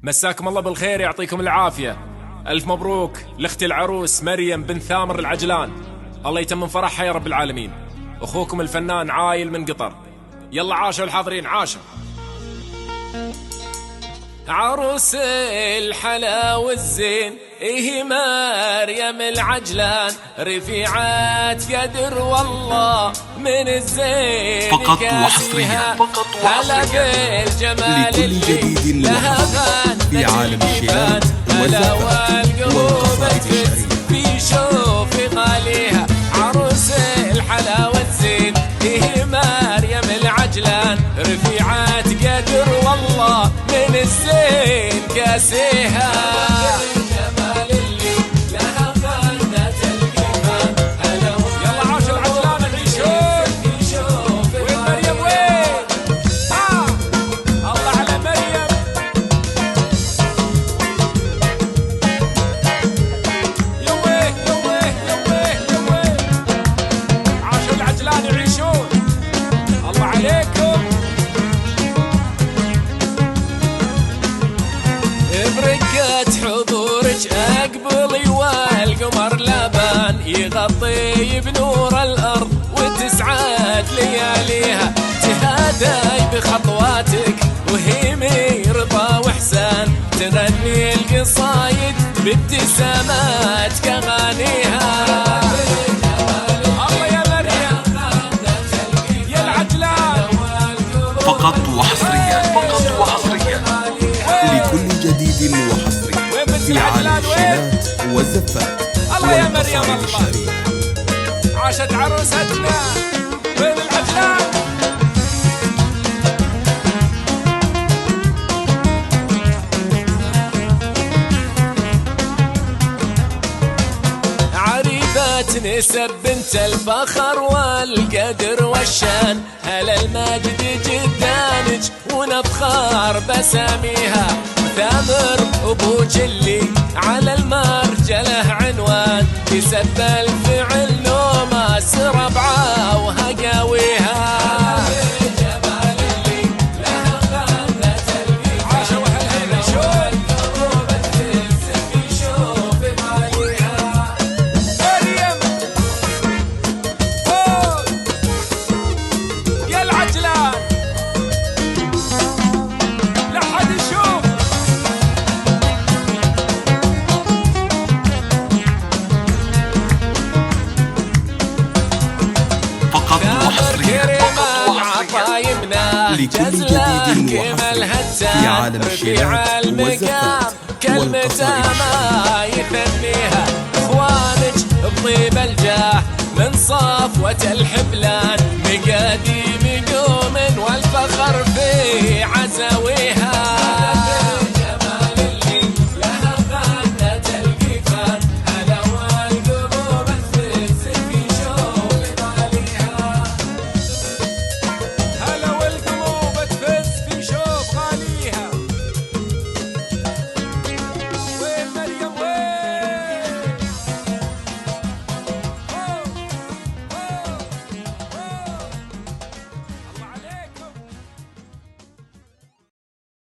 مساكم الله بالخير، يعطيكم العافية. ألف مبروك لأختي العروس مريم بن ثامر العجلان، الله يتمم فرحها يا رب العالمين. أخوكم الفنان عايل من قطر. يلا عاشوا الحاضرين، عاشوا. عروس الحلا والزين إيه مريم العجلان، رفيعات قدر والله من الزين فقط وحصريا هلا بالجمال لكل جديد وحصري في عالم الشباب والزفات والقصائد الشعرية. في شوف غاليها عروس الحلا والزين إيه مريم العجلان، رفيعات قدر والله من الزين كاسيها. برقة حضورك أقبلي والقمر لبان يغطي بنور الأرض وتسعد لياليها، تهادي بخطواتك وهي رضا وإحسان، تغني القصايد بابتسامات كغانيها. الله يا مريم يا العجلان، فقط وحصريا لكل جديد وحصري في عالم الشيلات والزفات والقصائد الشعرية. عاشت عروستنا وين العجلان. عريبات نسب بنت الفخر والقدر والشان، هلا المجد جدانج ونفخر بساميها، ثامر ابوك اللي على المرجله عنوان، يسب الفعل نوماس ربعه وهقاويها. لكل جديد وحصري في عالم الشيلات والزفات والقصائد ما يثنيها، اخوانك بطيب الجاه من صفوة الحبلان، مقادير